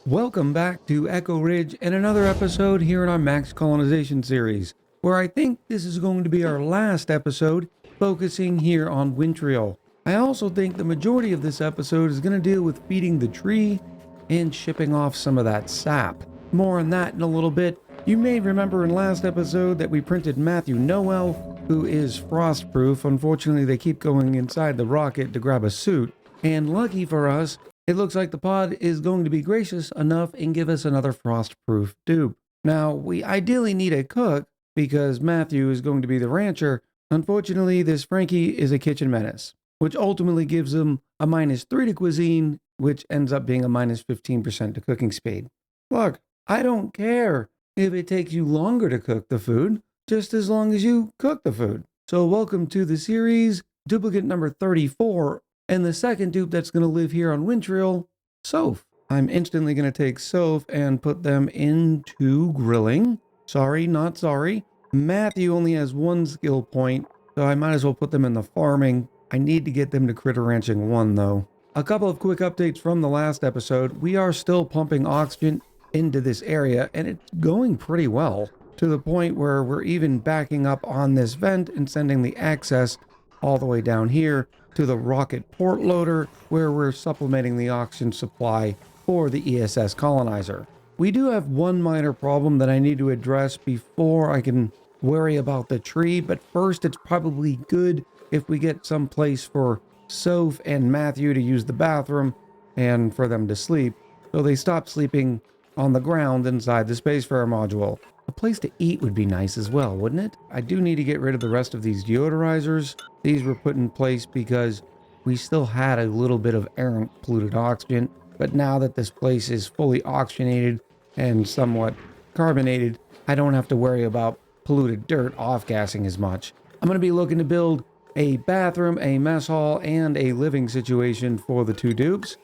Welcome back to Echo Ridge and another episode here in our Max Colonization series, where I think this is going to be our last episode focusing here on Winreel. I also think the majority of this episode is going to deal with feeding the tree and shipping off some of that sap. More on that in a little bit. You may remember in last episode that we printed Matthew Noel, who is frostproof. Unfortunately, they keep going inside the rocket to grab a suit. And lucky for us, it looks like the pod is going to be gracious enough and give us another frostproof dupe. Now, we ideally need a cook because Matthew is going to be the rancher. Unfortunately, this Frankie is a kitchen menace, which ultimately gives him a -3 to cuisine, which ends up being a -15% to cooking speed. Look, I don't care if it takes you longer to cook the food, just as long as you cook the food. So welcome to the series, duplicate number 34, and the second dupe that's going to live here on Winreel, Soph. I'm instantly going to take Soph and put them into grilling. Sorry, not sorry. Matthew only has one skill point, so I might as well put them in the farming. I need to get them to critter ranching 1 though. A couple of quick updates from the last episode. We are still pumping oxygen into this area, and it's going pretty well, to the point where we're even backing up on this vent and sending the excess all the way down here to the rocket port loader, where we're supplementing the oxygen supply for the ESS colonizer. We do have one minor problem that I need to address before I can worry about the tree, but first it's probably good if we get some place for Soph and Matthew to use the bathroom and for them to sleep, so they stop sleeping on the ground inside the Spacefarer module. A place to eat would be nice as well, wouldn't it? I do need to get rid of the rest of these deodorizers. These were put in place because we still had a little bit of errant polluted oxygen, but now that this place is fully oxygenated and somewhat carbonated, I don't have to worry about polluted dirt off-gassing as much. I'm going to be looking to build a bathroom, a mess hall, and a living situation for the 2 dupes.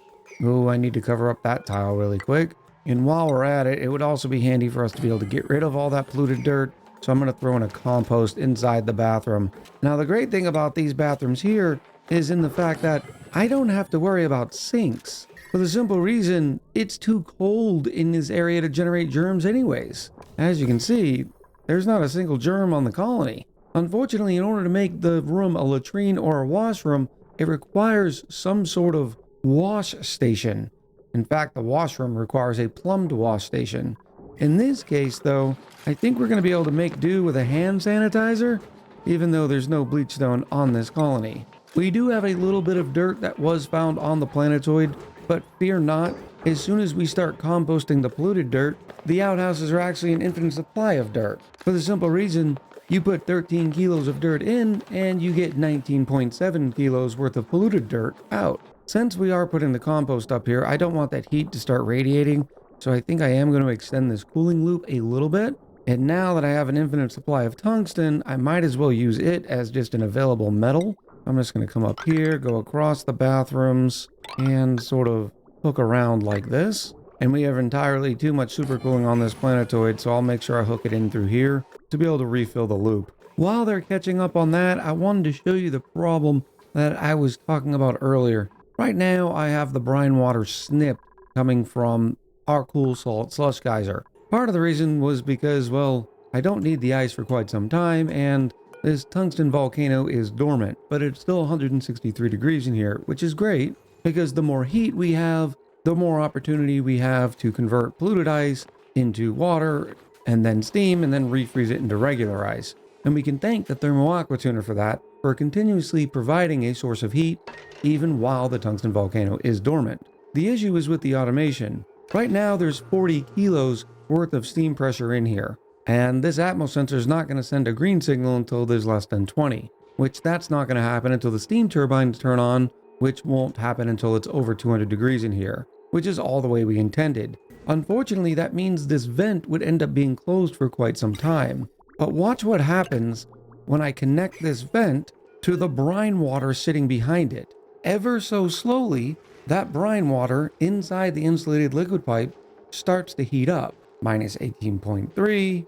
Oh, I need to cover up that tile really quick. And while we're at it, it would also be handy for us to be able to get rid of all that polluted dirt. So I'm going to throw in a compost inside the bathroom. Now, the great thing about these bathrooms here is in the fact that I don't have to worry about sinks. For the simple reason, it's too cold in this area to generate germs anyways. As you can see, there's not a single germ on the colony. Unfortunately, in order to make the room a latrine or a washroom, it requires some sort of wash station. In fact, the washroom requires a plumbed wash station. In this case, though, I think we're going to be able to make do with a hand sanitizer, even though there's no bleach stone on this colony. We do have a little bit of dirt that was found on the planetoid, but fear not, as soon as we start composting the polluted dirt, the outhouses are actually an infinite supply of dirt. For the simple reason, you put 13 kilos of dirt in, and you get 19.7 kilos worth of polluted dirt out. Since we are putting the compost up here, I don't want that heat to start radiating, so I think I am going to extend this cooling loop a little bit. And now that I have an infinite supply of tungsten, I might as well use it as just an available metal. I'm just going to come up here, go across the bathrooms, and sort of hook around like this. And we have entirely too much supercooling on this planetoid, so I'll make sure I hook it in through here to be able to refill the loop. While they're catching up on that, I wanted to show you the problem that I was talking about earlier. Right now, I have the brine water snipped coming from our cool salt slush geyser. Part of the reason was because, well, I don't need the ice for quite some time, and this tungsten volcano is dormant, but it's still 163 degrees in here, which is great, because the more heat we have, the more opportunity we have to convert polluted ice into water, and then steam, and then refreeze it into regular ice. And we can thank the thermal aqua tuner for that, for continuously providing a source of heat even while the tungsten volcano is dormant. The issue is with the automation. Right now there's 40 kilos worth of steam pressure in here, and this atmos sensor is not going to send a green signal until there's less than 20, which that's not going to happen until the steam turbines turn on, which won't happen until it's over 200 degrees in here, which is all the way we intended. Unfortunately, that means this vent would end up being closed for quite some time. But watch what happens when I connect this vent to the brine water sitting behind it. Ever so slowly, that brine water inside the insulated liquid pipe starts to heat up. Minus 18.3,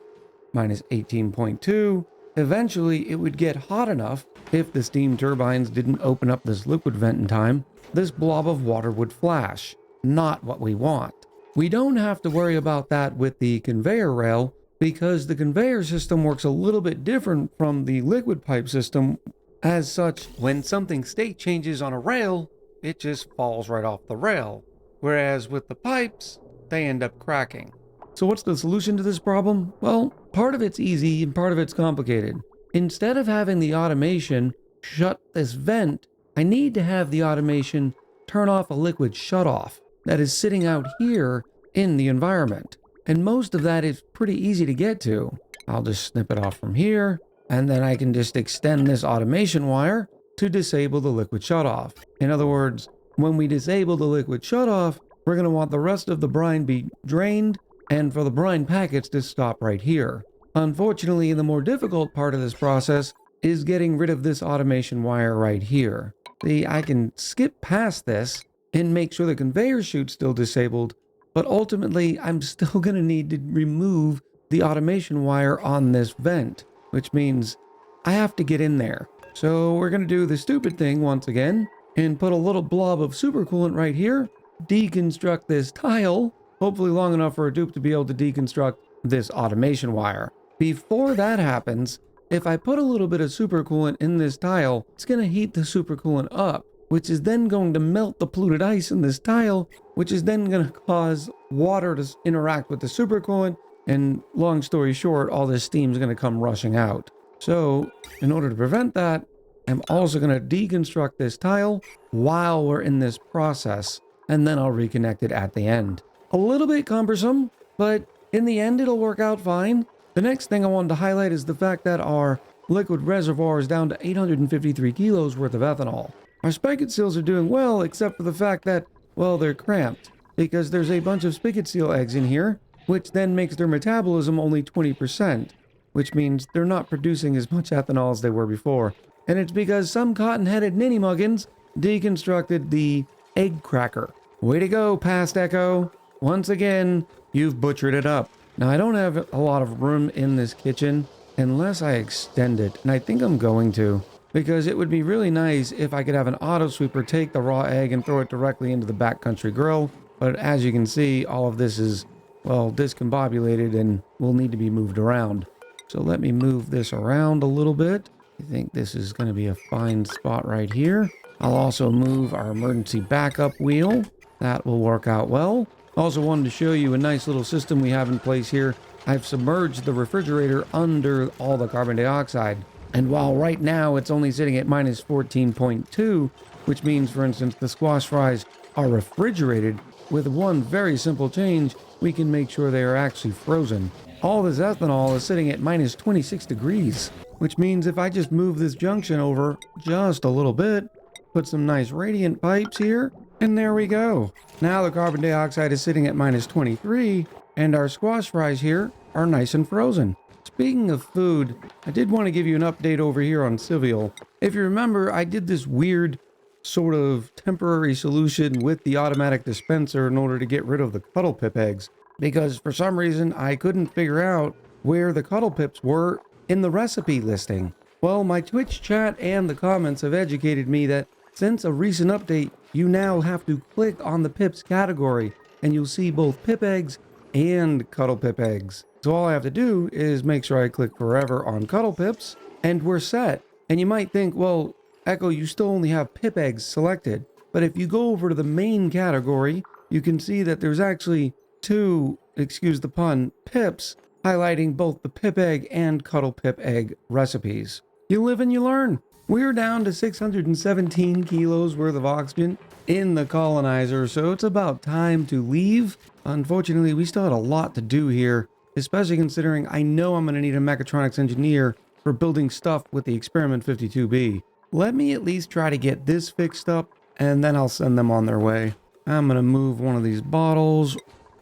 minus 18.2. Eventually, it would get hot enough, if the steam turbines didn't open up this liquid vent in time, this blob of water would flash. Not what we want. We don't have to worry about that with the conveyor rail because the conveyor system works a little bit different from the liquid pipe system. As such, when something state changes on a rail, it just falls right off the rail. Whereas with the pipes, they end up cracking. So what's the solution to this problem? Well, part of it's easy and part of it's complicated. Instead of having the automation shut this vent, I need to have the automation turn off a liquid shutoff that is sitting out here in the environment. And most of that is pretty easy to get to. I'll just snip it off from here, and then I can just extend this automation wire to disable the liquid shutoff. In other words, when we disable the liquid shutoff, we're going to want the rest of the brine be drained and for the brine packets to stop right here. Unfortunately, the more difficult part of this process is getting rid of this automation wire right here. See, I can skip past this and make sure the conveyor chute's still disabled, but ultimately I'm still going to need to remove the automation wire on this vent, which means I have to get in there. So we're going to do the stupid thing once again and put a little blob of supercoolant right here, deconstruct this tile, hopefully long enough for a dupe to be able to deconstruct this automation wire. Before that happens, if I put a little bit of supercoolant in this tile, it's going to heat the supercoolant up, which is then going to melt the polluted ice in this tile, which is then going to cause water to interact with the supercoolant, and long story short, all this steam is going to come rushing out. So, in order to prevent that, I'm also going to deconstruct this tile while we're in this process, and then I'll reconnect it at the end. A little bit cumbersome, but in the end it'll work out fine. The next thing I wanted to highlight is the fact that our liquid reservoir is down to 853 kilos worth of ethanol. Our spigot seals are doing well, except for the fact that, well, they're cramped, because there's a bunch of spigot seal eggs in here, which then makes their metabolism only 20%, which means they're not producing as much ethanol as they were before. And it's because some cotton-headed ninny-muggins deconstructed the egg cracker. Way to go, Past Echo. Once again, you've butchered it up. Now, I don't have a lot of room in this kitchen unless I extend it, and I think I'm going to, because it would be really nice if I could have an auto sweeper take the raw egg and throw it directly into the backcountry grill. But as you can see, all of this is, well, discombobulated and will need to be moved around. So let me move this around a little bit. I think this is going to be a fine spot right here. I'll also move our emergency backup wheel. That will work out well. Also wanted to show you a nice little system we have in place here. I've submerged the refrigerator under all the carbon dioxide. And while right now it's only sitting at minus 14.2, which means, for instance, the squash fries are refrigerated, with one very simple change, we can make sure they are actually frozen. All this ethanol is sitting at minus 26 degrees, which means if I just move this junction over just a little bit, put some nice radiant pipes here, and there we go. Now the carbon dioxide is sitting at minus 23, and our squash fries here are nice and frozen. Speaking of food, I did want to give you an update over here on Civial. If you remember, I did this weird sort of temporary solution with the automatic dispenser in order to get rid of the cuddle pip eggs, because for some reason I couldn't figure out where the cuddle pips were in the recipe listing. Well, my Twitch chat and the comments have educated me that since a recent update, you now have to click on the pips category and you'll see both pip eggs and cuddle pip eggs. So all I have to do is make sure I click forever on cuddle pips and we're set. And you might think, well, Echo, you still only have pip eggs selected. But if you go over to the main category, you can see that there's actually two, excuse the pun, pips highlighting both the pip egg and cuddle pip egg recipes. You live and you learn. We're down to 617 kilos worth of oxygen in the colonizer, so it's about time to leave. Unfortunately, we still had a lot to do here, especially considering I know I'm going to need a mechatronics engineer for building stuff with the Experiment 52B. Let me at least try to get this fixed up, and then I'll send them on their way. I'm going to move one of these bottles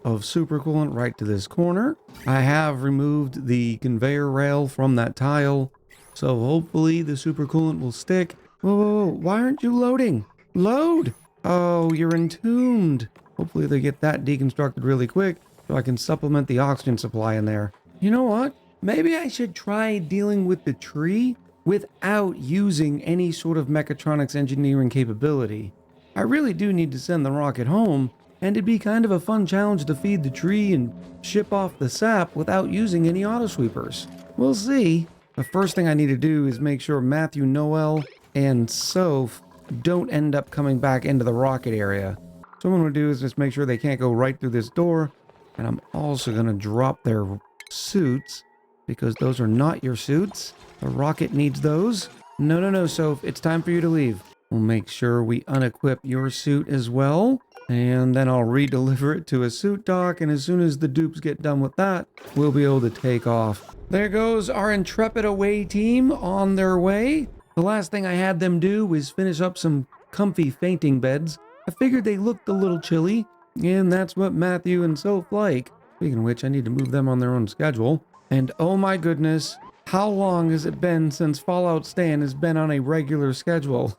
of supercoolant right to this corner. I have removed the conveyor rail from that tile, so hopefully the supercoolant will stick. Whoa, whoa, whoa, why aren't you loading? Load! Oh, you're entombed. Hopefully they get that deconstructed really quick so I can supplement the oxygen supply in there. You know what? Maybe I should try dealing with the tree without using any sort of mechatronics engineering capability. I really do need to send the rocket home, and it'd be kind of a fun challenge to feed the tree and ship off the sap without using any auto sweepers. We'll see. The first thing I need to do is make sure Matthew, Noel, and Soph don't end up coming back into the rocket area. So what I'm going to do is just make sure they can't go right through this door, and I'm also going to drop their suits, because those are not your suits. The rocket needs those. No, Soph, it's time for you to leave. We'll make sure we unequip your suit as well, and then I'll re-deliver it to a suit dock, and as soon as the dupes get done with that, we'll be able to take off. There goes our intrepid away team on their way. The last thing I had them do was finish up some comfy fainting beds. I figured they looked a little chilly, and that's what Matthew and Soph like. Speaking of which, I need to move them on their own schedule. And oh my goodness, how long has it been since Fallout Stan has been on a regular schedule?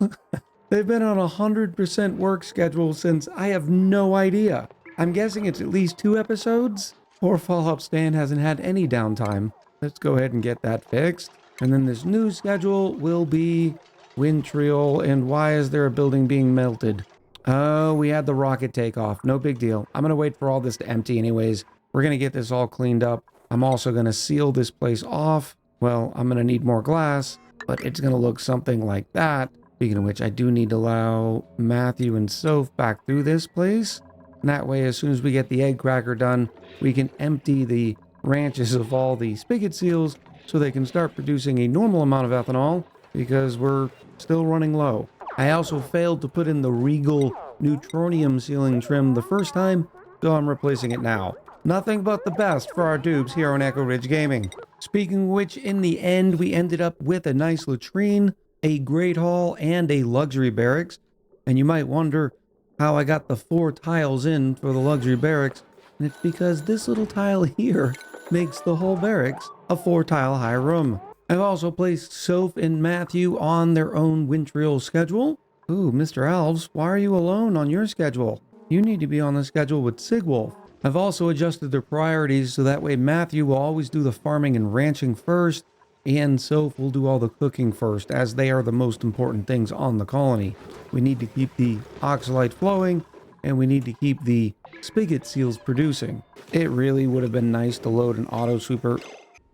They've been on a 100% work schedule since I have no idea. I'm guessing it's at least 2 episodes, or Fallout Stan hasn't had any downtime. Let's go ahead and get that fixed. And then this new schedule will be Winreel, and why is there a building being melted? Oh, we had the rocket takeoff. No big deal. I'm going to wait for all this to empty anyways. We're going to get this all cleaned up. I'm also going to seal this place off. Well, I'm going to need more glass, but it's going to look something like that. Speaking of which, I do need to allow Matthew and Soph back through this place. And that way, as soon as we get the egg cracker done, we can empty the ranches of all the spigot seals so they can start producing a normal amount of ethanol, because we're still running low. I also failed to put in the Regal neutronium sealing trim the first time, so I'm replacing it now. Nothing but the best for our dupes here on Echo Ridge Gaming. Speaking of which, in the end, we ended up with a nice latrine, a great hall, and a luxury barracks. And you might wonder how I got the 4 tiles in for the luxury barracks, and it's because this little tile here makes the whole barracks a 4-tile high room. I've also placed Soph and Matthew on their own Winreel schedule. Ooh, Mr. Alves, why are you alone on your schedule? You need to be on the schedule with Sigwolf. I've also adjusted their priorities so that way Matthew will always do the farming and ranching first, and Soph will do all the cooking first, as they are the most important things on the colony. We need to keep the oxalite flowing, and we need to keep the spigot seals producing. It really would have been nice to load an auto sweeper.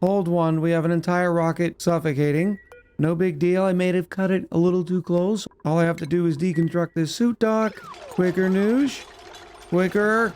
Hold one, we have an entire rocket suffocating. No big deal, I may have cut it a little too close. All I have to do is deconstruct this suit dock. Quicker, Noosh. Quicker.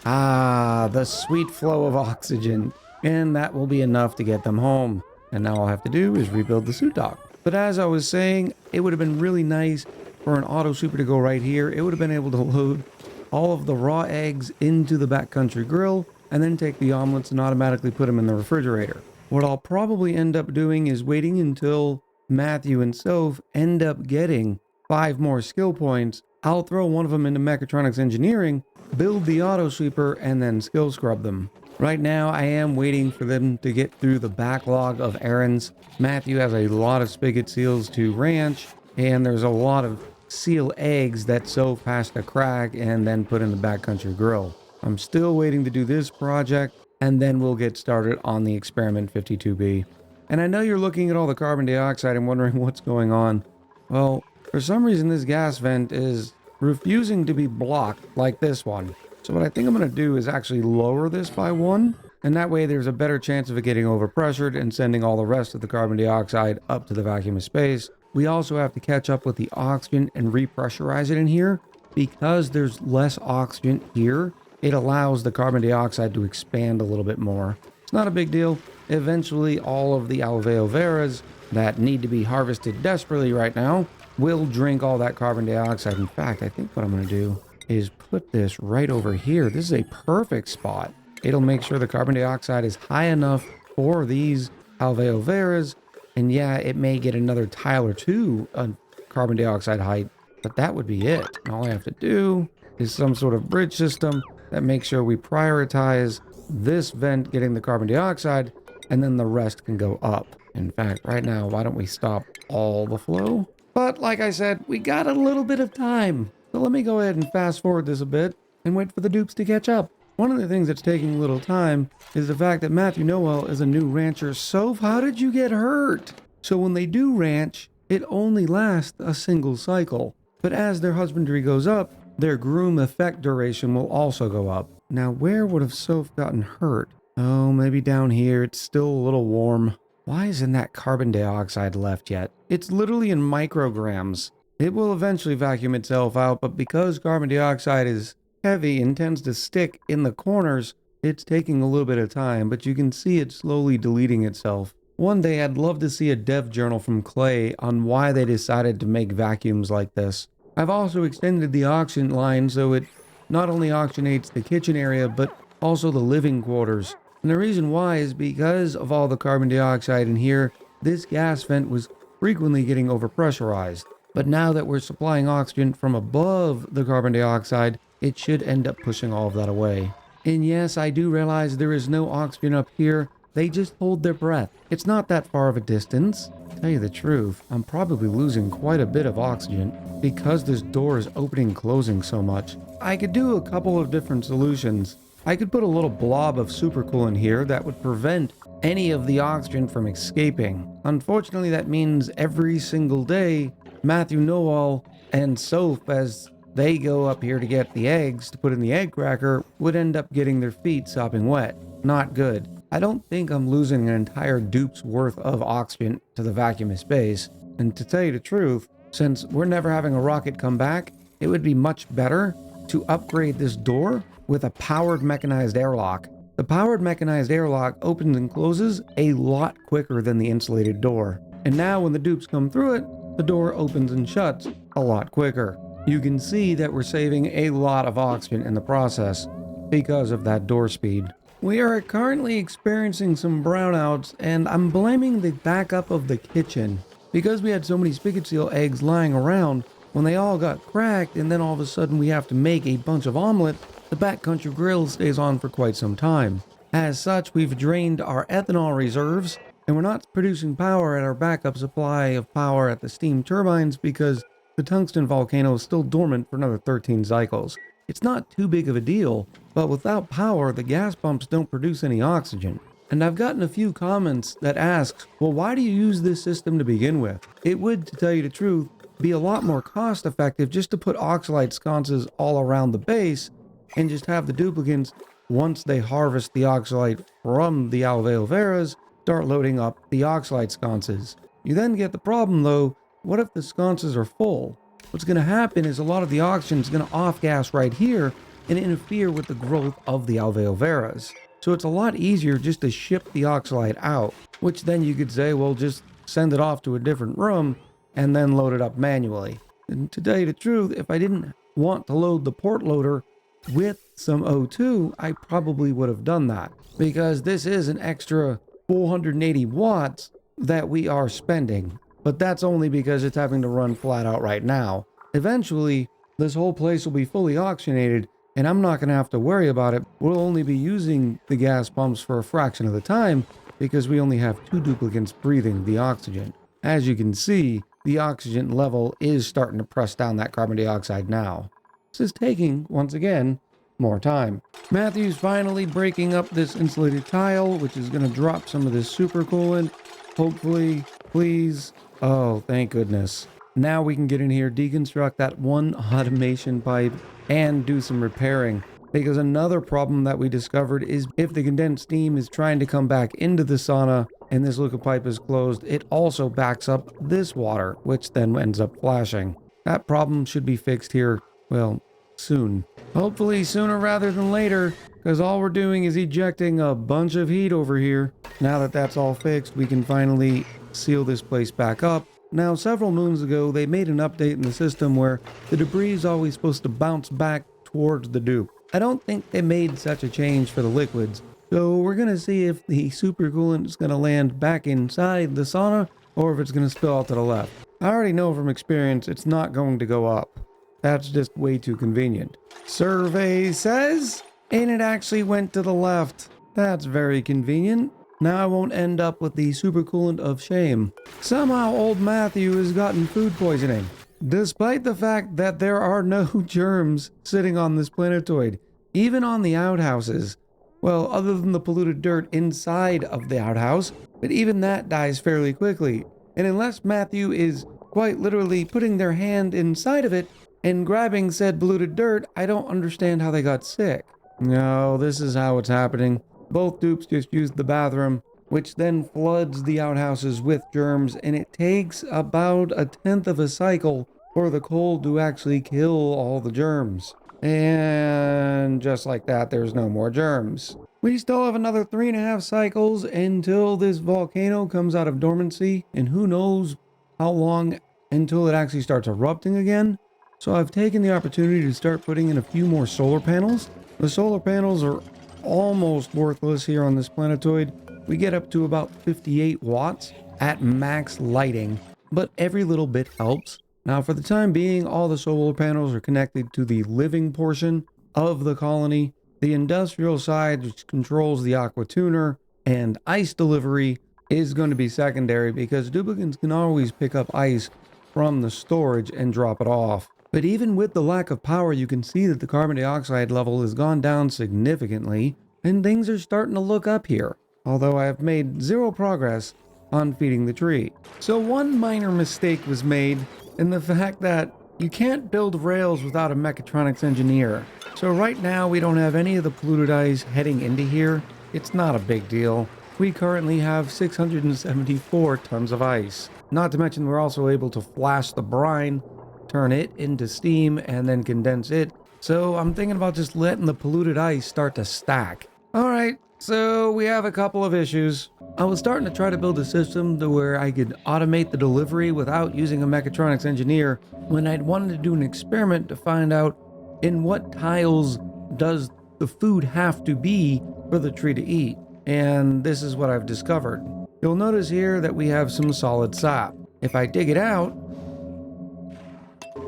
Ah, the sweet flow of oxygen. And that will be enough to get them home. And now all I have to do is rebuild the suit dock. But as I was saying, it would have been really nice for an auto sweeper to go right here. It would have been able to load all of the raw eggs into the backcountry grill, and then take the omelets and automatically put them in the refrigerator. What I'll probably end up doing is waiting until Matthew and Soph end up getting 5 more skill points. I'll throw one of them into mechatronics engineering, build the auto sweeper, and then skill scrub them. Right now, I am waiting for them to get through the backlog of errands. Matthew has a lot of spigot seals to ranch, and there's a lot of seal eggs that Soph has to crack and then put in the backcountry grill. I'm still waiting to do this project, and then we'll get started on the experiment 52B. And I know you're looking at all the carbon dioxide and wondering what's going on. Well, for some reason this gas vent is refusing to be blocked like this one. So what I think I'm going to do is actually lower this by 1, and that way there's a better chance of it getting overpressured and sending all the rest of the carbon dioxide up to the vacuum of space. We also have to catch up with the oxygen and repressurize it in here. Because there's less oxygen here, it allows the carbon dioxide to expand a little bit more. It's not a big deal. Eventually, all of the alveo veras that need to be harvested desperately right now will drink all that carbon dioxide. In fact, I think what I'm going to do is put this right over here. This is a perfect spot. It'll make sure the carbon dioxide is high enough for these alveo veras. And yeah, it may get another tile or 2 on carbon dioxide height, but that would be it. And all I have to do is some sort of bridge system that makes sure we prioritize this vent getting the carbon dioxide, and then the rest can go up. In fact, right now, why don't we stop all the flow? But like I said, we got a little bit of time. So let me go ahead and fast forward this a bit and wait for the dupes to catch up. One of the things that's taking a little time is the fact that Matthew Noel is a new rancher. Soph, how did you get hurt? So when they do ranch, it only lasts a single cycle. But as their husbandry goes up, their groom effect duration will also go up. Now, where would have Soph gotten hurt? Oh, maybe down here. It's still a little warm. Why isn't that carbon dioxide left yet? It's literally in micrograms. It will eventually vacuum itself out, but because carbon dioxide is heavy and tends to stick in the corners, it's taking a little bit of time, but you can see it slowly deleting itself. One day I'd love to see a dev journal from Clay on why they decided to make vacuums like this. I've also extended the oxygen line so it not only oxygenates the kitchen area, but also the living quarters. And the reason why is because of all the carbon dioxide in here, this gas vent was frequently getting overpressurized. But now that we're supplying oxygen from above the carbon dioxide, it should end up pushing all of that away. And yes, I do realize there is no oxygen up here. They just hold their breath. It's not that far of a distance. To tell you the truth, I'm probably losing quite a bit of oxygen because this door is opening and closing so much. I could do a couple of different solutions. I could put a little blob of supercoolant here that would prevent any of the oxygen from escaping. Unfortunately, that means every single day, Matthew Noel and Soph, as they go up here to get the eggs to put in the egg cracker, would end up getting their feet sopping wet. Not good. I don't think I'm losing an entire dupe's worth of oxygen to the vacuum of space. And to tell you the truth, since we're never having a rocket come back, it would be much better to upgrade this door with a powered mechanized airlock. The powered mechanized airlock opens and closes a lot quicker than the insulated door. And now when the dupes come through it, the door opens and shuts a lot quicker. You can see that we're saving a lot of oxygen in the process because of that door speed. We are currently experiencing some brownouts, and I'm blaming the backup of the kitchen. Because we had so many spigot seal eggs lying around, when they all got cracked and then all of a sudden we have to make a bunch of omelet, the backcountry grill stays on for quite some time. As such, we've drained our ethanol reserves, and we're not producing power at our backup supply of power at the steam turbines because the tungsten volcano is still dormant for another 13 cycles. It's not too big of a deal, but without power, the gas pumps don't produce any oxygen. And I've gotten a few comments that ask, well, why do you use this system to begin with? It would, to tell you the truth, be a lot more cost effective just to put oxalite sconces all around the base and just have the duplicants, once they harvest the oxalite from the alveolar veras, start loading up the oxalite sconces. You then get the problem though, what if the sconces are full? What's going to happen is a lot of the oxygen is going to off-gas right here and interfere with the growth of the alveolar veras. So it's a lot easier just to ship the oxalite out, which then you could say, well, just send it off to a different room and then load it up manually. And to tell you the truth, if I didn't want to load the port loader with some O2, I probably would have done that, because this is an extra 480 watts that we are spending. But that's only because it's having to run flat out right now. Eventually, this whole place will be fully oxygenated, and I'm not going to have to worry about it. We'll only be using the gas pumps for a fraction of the time because we only have 2 duplicants breathing the oxygen. As you can see, the oxygen level is starting to press down that carbon dioxide now. This is taking, once again, more time. Matthew's finally breaking up this insulated tile, which is going to drop some of this supercoolant. Hopefully, please. Oh, thank goodness. Now we can get in here, deconstruct that one automation pipe, and do some repairing. Because another problem that we discovered is if the condensed steam is trying to come back into the sauna and this liquid pipe is closed, it also backs up this water, which then ends up flashing. That problem should be fixed here, well, soon. Hopefully sooner rather than later, because all we're doing is ejecting a bunch of heat over here. Now that that's all fixed, we can finally seal this place back up. Now, several moons ago, they made an update in the system where the debris is always supposed to bounce back towards the dupe. I don't think they made such a change for the liquids, so we're going to see if the supercoolant is going to land back inside the sauna or if it's going to spill out to the left. I already know from experience it's not going to go up. That's just way too convenient. Survey says, and it actually went to the left. That's very convenient. Now I won't end up with the supercoolant of shame. Somehow old Matthew has gotten food poisoning, despite the fact that there are no germs sitting on this planetoid, even on the outhouses. Well, other than the polluted dirt inside of the outhouse, but even that dies fairly quickly. And unless Matthew is quite literally putting their hand inside of it, and grabbing said polluted dirt, I don't understand how they got sick. No, this is how it's happening. Both dupes just used the bathroom, which then floods the outhouses with germs, and it takes about a tenth of a cycle for the cold to actually kill all the germs. And just like that, there's no more germs. We still have another 3.5 cycles until this volcano comes out of dormancy, and who knows how long until it actually starts erupting again. So I've taken the opportunity to start putting in a few more solar panels. The solar panels are almost worthless here on this planetoid. We get up to about 58 watts at max lighting, but every little bit helps. Now, for the time being, all the solar panels are connected to the living portion of the colony. The industrial side, which controls the aqua tuner and ice delivery, is going to be secondary because duplicants can always pick up ice from the storage and drop it off. But even with the lack of power, you can see that the carbon dioxide level has gone down significantly, and things are starting to look up here, although I have made zero progress on feeding the tree. So one minor mistake was made in the fact that you can't build rails without a mechatronics engineer. So right now we don't have any of the polluted ice heading into here. It's not a big deal. We currently have 674 tons of ice. Not to mention we're also able to flash the brine, turn it into steam, and then condense it. So I'm thinking about just letting the polluted ice start to stack. Alright, so we have a couple of issues. I was starting to try to build a system to where I could automate the delivery without using a mechatronics engineer when I'd wanted to do an experiment to find out in what tiles does the food have to be for the tree to eat. And this is what I've discovered. You'll notice here that we have some solid sap. If I dig it out,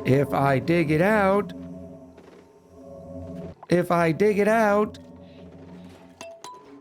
if I dig it out,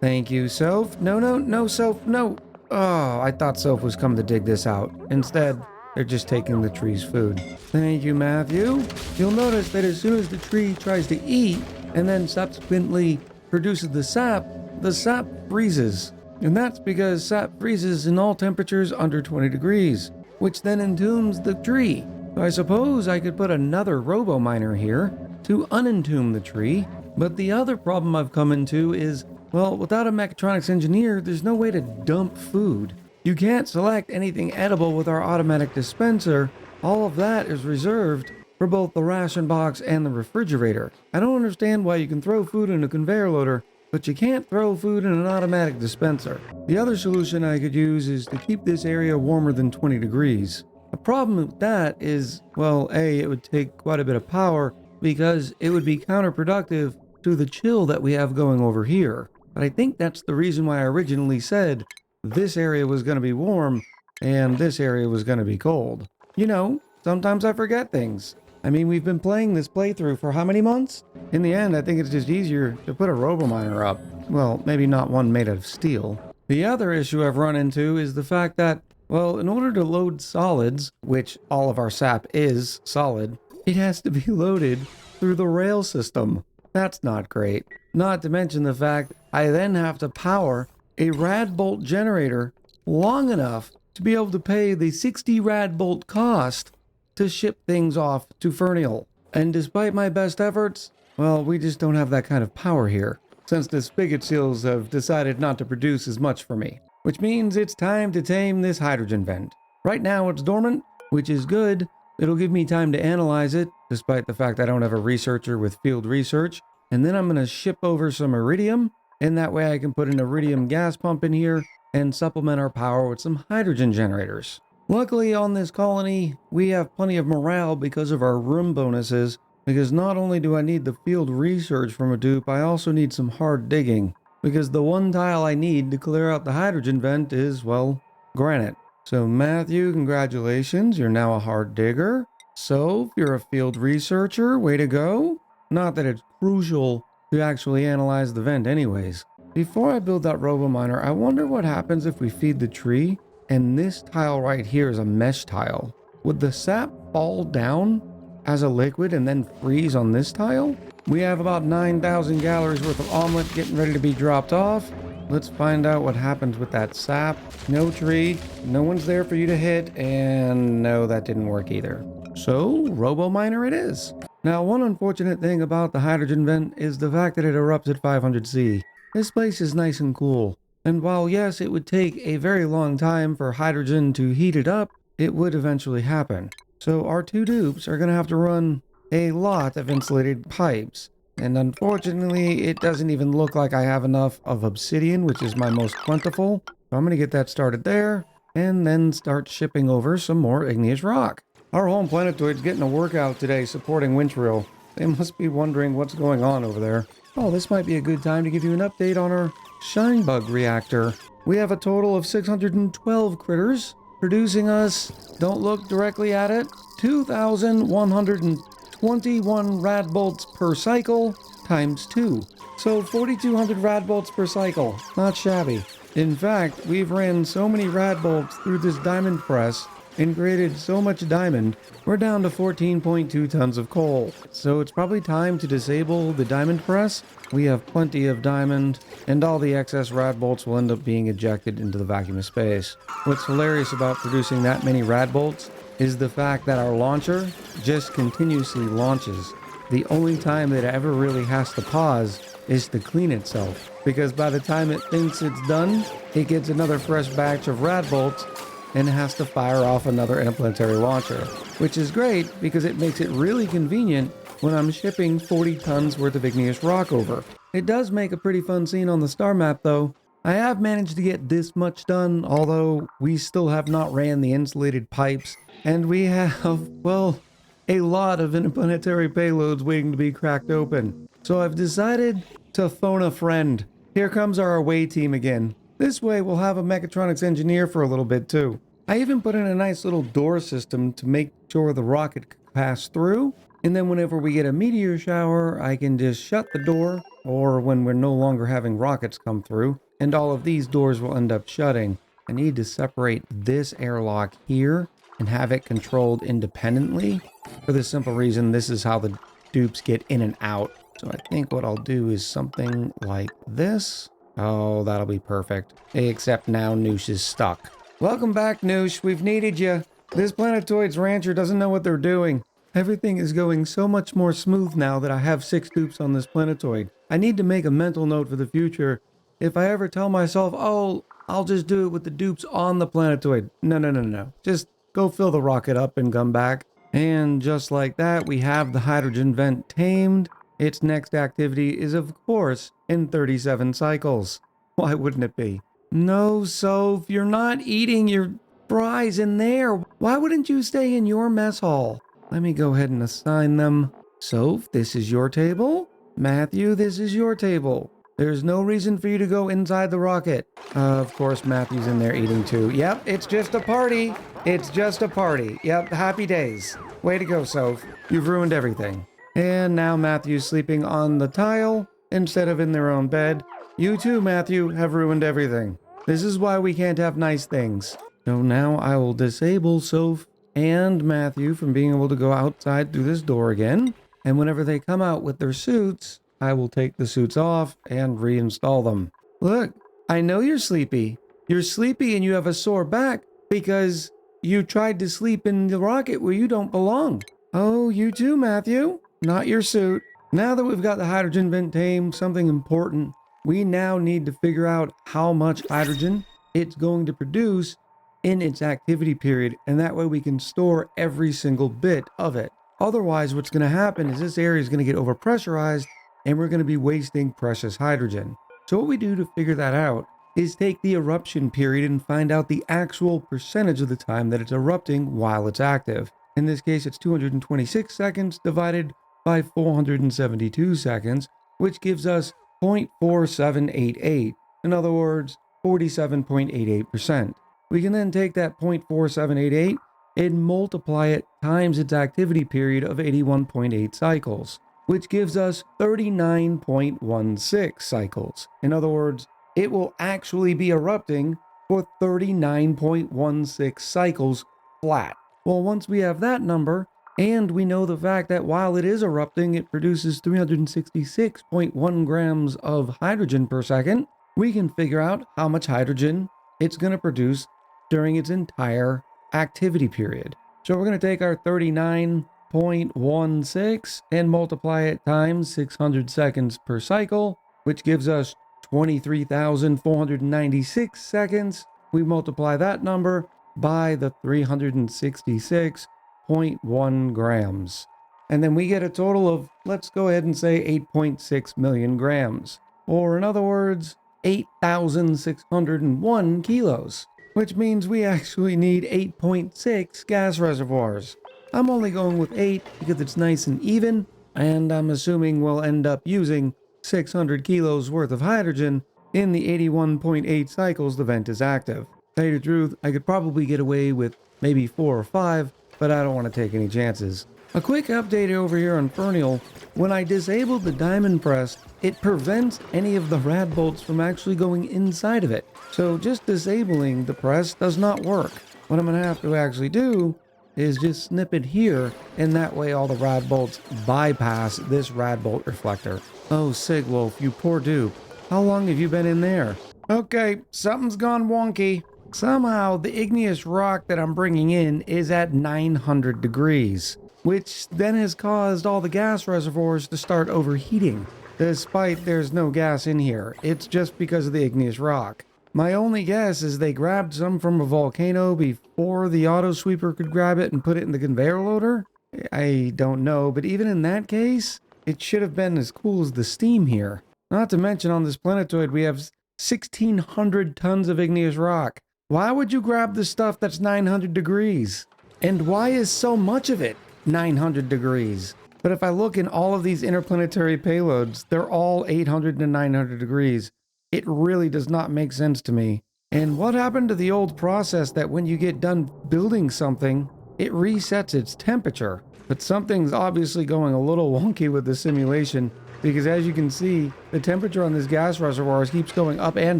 thank you, Soph. No, Soph, no. Oh, I thought Soph was coming to dig this out. Instead, they're just taking the tree's food. Thank you, Matthew. You'll notice that as soon as the tree tries to eat and then subsequently produces the sap freezes. And that's because sap freezes in all temperatures under 20 degrees, which then entombs the tree. So I suppose I could put another robo-miner here to unentomb the tree, but the other problem I've come into is, well, without a mechatronics engineer, there's no way to dump food. You can't select anything edible with our automatic dispenser. All of that is reserved for both the ration box and the refrigerator. I don't understand why you can throw food in a conveyor loader, but you can't throw food in an automatic dispenser. The other solution I could use is to keep this area warmer than 20 degrees. The problem with that is, well, A, it would take quite a bit of power because it would be counterproductive to the chill that we have going over here. But I think that's the reason why I originally said this area was going to be warm and this area was going to be cold. You know, sometimes I forget things. I mean, we've been playing this playthrough for how many months? In the end, I think it's just easier to put a robo-miner up. Well, maybe not one made out of steel. The other issue I've run into is the fact that, well, in order to load solids, which all of our sap is solid, it has to be loaded through the rail system. That's not great. Not to mention the fact I then have to power a rad bolt generator long enough to be able to pay the 60 rad bolt cost to ship things off to Fernial. And despite my best efforts, well, we just don't have that kind of power here, since the spigot seals have decided not to produce as much for me. Which means it's time to tame this hydrogen vent. Right now it's dormant, which is good. It'll give me time to analyze it, despite the fact I don't have a researcher with field research. And then I'm going to ship over some iridium, and that way I can put an iridium gas pump in here and supplement our power with some hydrogen generators. Luckily on this colony, we have plenty of morale because of our room bonuses, because not only do I need the field research from a dupe, I also need some hard digging, because the one tile I need to clear out the hydrogen vent is, well, granite. So Matthew, congratulations, you're now a hard digger. So, you're a field researcher, way to go. Not that it's crucial to actually analyze the vent anyways. Before I build that robo-miner, I wonder what happens if we feed the tree, and this tile right here is a mesh tile. Would the sap fall down as a liquid and then freeze on this tile? We have about 9,000 calories worth of omelet getting ready to be dropped off. Let's find out what happens with that sap. No tree, no one's there for you to hit, and no, that didn't work either. So, robo-miner it is. Now, one unfortunate thing about the hydrogen vent is the fact that it erupts at 500C. This place is nice and cool. And while yes, it would take a very long time for hydrogen to heat it up, it would eventually happen. So our two dupes are going to have to run a lot of insulated pipes. And unfortunately, it doesn't even look like I have enough of obsidian, which is my most plentiful. So I'm going to get that started there, and then start shipping over some more igneous rock. Our home planetoid's getting a workout today supporting Winreel. They must be wondering what's going on over there. Oh, this might be a good time to give you an update on our shine bug reactor. We have a total of 612 critters, producing us, don't look directly at it, 2,121 rad bolts per cycle times 2. So 4,200 rad bolts per cycle. Not shabby. In fact, we've ran so many rad bolts through this diamond press and created so much diamond, we're down to 14.2 tons of coal. So it's probably time to disable the diamond press. We have plenty of diamond, and all the excess rad bolts will end up being ejected into the vacuum of space. What's hilarious about producing that many rad bolts is the fact that our launcher just continuously launches. The only time that it ever really has to pause is to clean itself, because by the time it thinks it's done, it gets another fresh batch of rad bolts and has to fire off another interplanetary launcher, which is great because it makes it really convenient when I'm shipping 40 tons worth of igneous rock over. It does make a pretty fun scene on the star map though. I have managed to get this much done, although we still have not ran the insulated pipes, and we have, well, a lot of interplanetary payloads waiting to be cracked open. So I've decided to phone a friend. Here comes our away team again. This way we'll have a mechatronics engineer for a little bit too. I even put in a nice little door system to make sure the rocket could pass through, and then whenever we get a meteor shower, I can just shut the door, or when we're no longer having rockets come through, and all of these doors will end up shutting. I need to separate this airlock here and have it controlled independently, for the simple reason this is how the dupes get in and out. So I think what I'll do is something like this. Oh, that'll be perfect. Except now Noosh is stuck. Welcome back, Noosh. We've needed you. This planetoid's rancher doesn't know what they're doing. Everything is going so much more smooth now that I have 6 dupes on this planetoid. I need to make a mental note for the future. If I ever tell myself, oh, I'll just do it with the dupes on the planetoid. No. Just go fill the rocket up and come back. And just like that, we have the hydrogen vent tamed. Its next activity is, of course, in 37 cycles. Why wouldn't it be? No, Soph, you're not eating your fries in there. Why wouldn't you stay in your mess hall? Let me go ahead and assign them. Soph, this is your table. Matthew, this is your table. There's no reason for you to go inside the rocket. Of course, Matthew's in there eating too. Yep, it's just a party. It's just a party. Yep, happy days. Way to go, Soph. You've ruined everything. And now Matthew's sleeping on the tile instead of in their own bed. You too, Matthew, have ruined everything. This is why we can't have nice things. So now I will disable Soph and Matthew from being able to go outside through this door again. And whenever they come out with their suits, I will take the suits off and reinstall them. Look, I know you're sleepy. You're sleepy and you have a sore back because you tried to sleep in the rocket where you don't belong. Oh, you too, Matthew. Not your suit. Now that we've got the hydrogen vent tamed, something important. We now need to figure out how much hydrogen it's going to produce in its activity period, and that way we can store every single bit of it. Otherwise, what's going to happen is this area is going to get overpressurized, and we're going to be wasting precious hydrogen. So what we do to figure that out is take the eruption period and find out the actual percentage of the time that it's erupting while it's active. In this case, it's 226 seconds divided by 472 seconds, which gives us 0.4788. In other words, 47.88%. We can then take that 0.4788 and multiply it times its activity period of 81.8 cycles, which gives us 39.16 cycles. In other words, it will actually be erupting for 39.16 cycles flat. Well, once we have that number, and we know the fact that while it is erupting, it produces 366.1 grams of hydrogen per second, we can figure out how much hydrogen it's going to produce during its entire activity period. So we're going to take our 39.16 and multiply it times 600 seconds per cycle, which gives us 23,496 seconds. We multiply that number by the 366.1 grams. And then we get a total of, let's go ahead and say 8.6 million grams. Or in other words, 8,601 kilos. Which means we actually need 8.6 gas reservoirs. I'm only going with 8 because it's nice and even, and I'm assuming we'll end up using 600 kilos worth of hydrogen in the 81.8 cycles the vent is active. Tell you the truth, I could probably get away with maybe 4 or 5, but I don't want to take any chances. A quick update over here on Winreel. When I disabled the diamond press, it prevents any of the rad bolts from actually going inside of it. So just disabling the press does not work. What I'm going to have to actually do is just snip it here, and that way all the rad bolts bypass this rad bolt reflector. Oh, Sigwolf, you poor dupe. How long have you been in there? Okay, something's gone wonky. Somehow the igneous rock that I'm bringing in is at 900 degrees, which then has caused all the gas reservoirs to start overheating. Despite there's no gas in here, it's just because of the igneous rock. My only guess is they grabbed some from a volcano before the auto sweeper could grab it and put it in the conveyor loader? I don't know, but even in that case, it should have been as cool as the steam here. Not to mention on this planetoid we have 1,600 tons of igneous rock. Why would you grab the stuff that's 900 degrees? And why is so much of it 900 degrees? But if I look in all of these interplanetary payloads, they're all 800 to 900 degrees. It really does not make sense to me. And what happened to the old process that when you get done building something, it resets its temperature? But something's obviously going a little wonky with the simulation, because as you can see, the temperature on this gas reservoir keeps going up and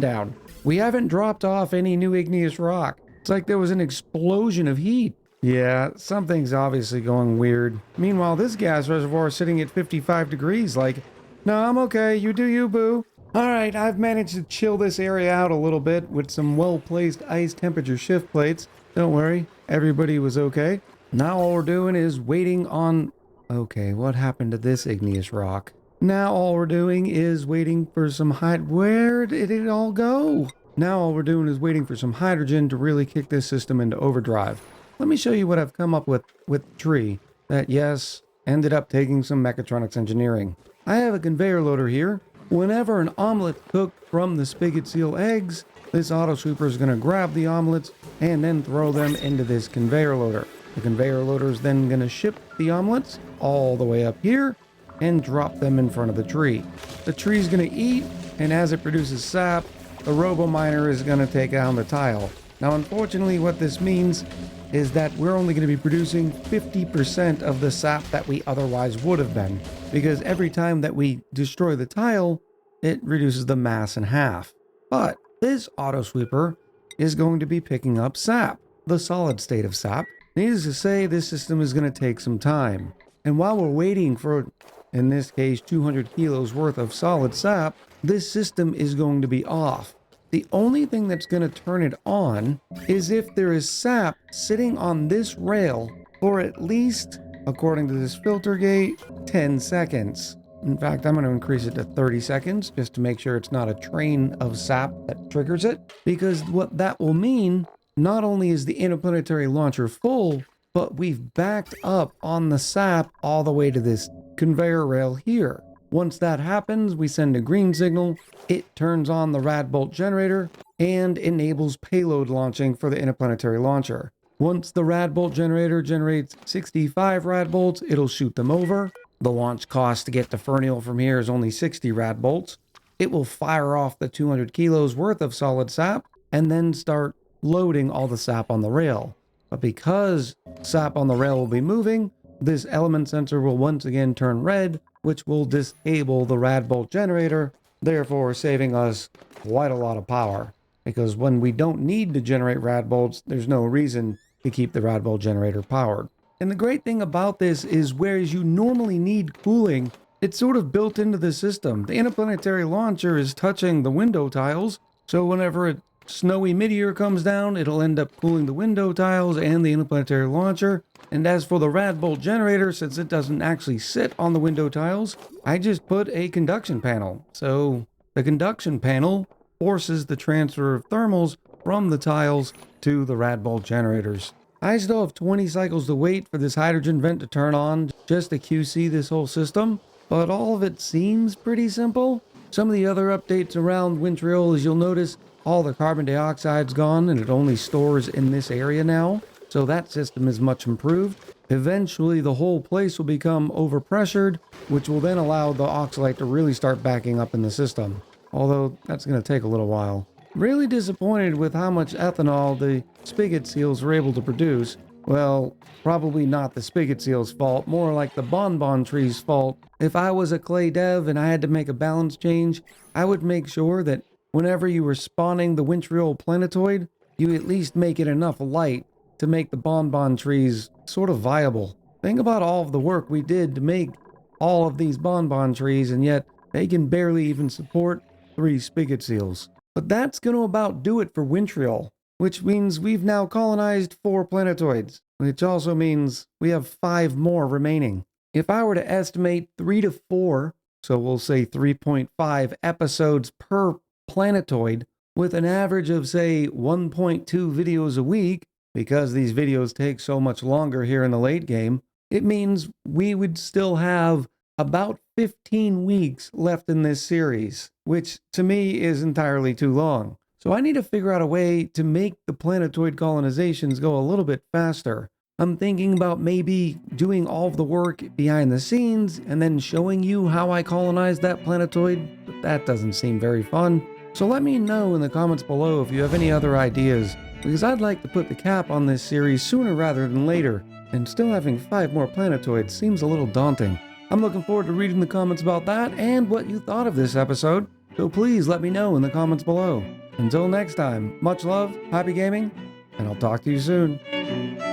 down. We haven't dropped off any new igneous rock. It's like there was an explosion of heat. Yeah, something's obviously going weird. Meanwhile, this gas reservoir is sitting at 55 degrees, like, no, I'm okay, you do you, boo. Alright, I've managed to chill this area out a little bit with some well-placed ice temperature shift plates. Don't worry, everybody was okay. Now all we're doing is waiting on... Okay, what happened to this igneous rock? Now all we're doing is waiting for some Where did it all go? Now all we're doing is waiting for some hydrogen to really kick this system into overdrive. Let me show you what I've come up with the tree that, yes, ended up taking some mechatronics engineering. I have a conveyor loader here. Whenever an omelet cooked from the spigot seal eggs, this auto sweeper is going to grab the omelets and then throw them into this conveyor loader. The conveyor loader is then going to ship the omelets all the way up here and drop them in front of the tree. The tree is going to eat, and as it produces sap, the robo miner is going to take down the tile. Now, unfortunately, what this means is that we're only going to be producing 50% of the sap that we otherwise would have been, because every time that we destroy the tile, it reduces the mass in half. But this auto sweeper is going to be picking up sap, the solid state of sap. Needless to say, this system is going to take some time. And while we're waiting for, in this case, 200 kilos worth of solid sap, this system is going to be off. The only thing that's going to turn it on is if there is sap sitting on this rail for at least, according to this filter gate, 10 seconds. In fact, I'm going to increase it to 30 seconds just to make sure it's not a train of sap that triggers it. Because what that will mean, not only is the interplanetary launcher full, but we've backed up on the sap all the way to this conveyor rail here. Once that happens, we send a green signal, it turns on the rad bolt generator, and enables payload launching for the interplanetary launcher. Once the rad bolt generator generates 65 rad bolts, it'll shoot them over. The launch cost to get to Winreel from here is only 60 rad bolts. It will fire off the 200 kilos worth of solid sap, and then start loading all the sap on the rail. But because sap on the rail will be moving, this element sensor will once again turn red, which will disable the rad bolt generator, therefore saving us quite a lot of power. Because when we don't need to generate rad bolts, there's no reason to keep the rad bolt generator powered. And the great thing about this is, whereas you normally need cooling, it's sort of built into the system. The interplanetary launcher is touching the window tiles, so whenever it snowy meteor comes down, it'll end up cooling the window tiles and the interplanetary launcher. And as for the rad bolt generator, since it doesn't actually sit on the window tiles, I just put a conduction panel. So the conduction panel forces the transfer of thermals from the tiles to the rad bolt generators. I still have 20 cycles to wait for this hydrogen vent to turn on just to QC this whole system, but all of it seems pretty simple. Some of the other updates around Winreel is you'll notice all the carbon dioxide's gone and it only stores in this area now, so that system is much improved. Eventually the whole place will become overpressured, which will then allow the oxalate to really start backing up in the system, although that's going to take a little while. Really disappointed with how much ethanol the spigot seals were able to produce. Well, probably not the spigot seal's fault, more like the bonbon tree's fault. If I was a clay dev and I had to make a balance change, I would make sure that whenever you were spawning the Winreel planetoid, you at least make it enough light to make the bonbon trees sort of viable. Think about all of the work we did to make all of these bonbon trees, and yet they can barely even support 3 spigot seals. But that's going to about do it for Winreel, which means we've now colonized 4 planetoids, which also means we have 5 more remaining. If I were to estimate 3 to 4, so we'll say 3.5 episodes per planetoid, with an average of say 1.2 videos a week, because these videos take so much longer here in the late game, it means we would still have about 15 weeks left in this series, which to me is entirely too long. So I need to figure out a way to make the planetoid colonizations go a little bit faster. I'm thinking about maybe doing all of the work behind the scenes and then showing you how I colonized that planetoid, but that doesn't seem very fun. So let me know in the comments below if you have any other ideas, because I'd like to put the cap on this series sooner rather than later, and still having 5 more planetoids seems a little daunting. I'm looking forward to reading the comments about that and what you thought of this episode, so please let me know in the comments below. Until next time, much love, happy gaming, and I'll talk to you soon.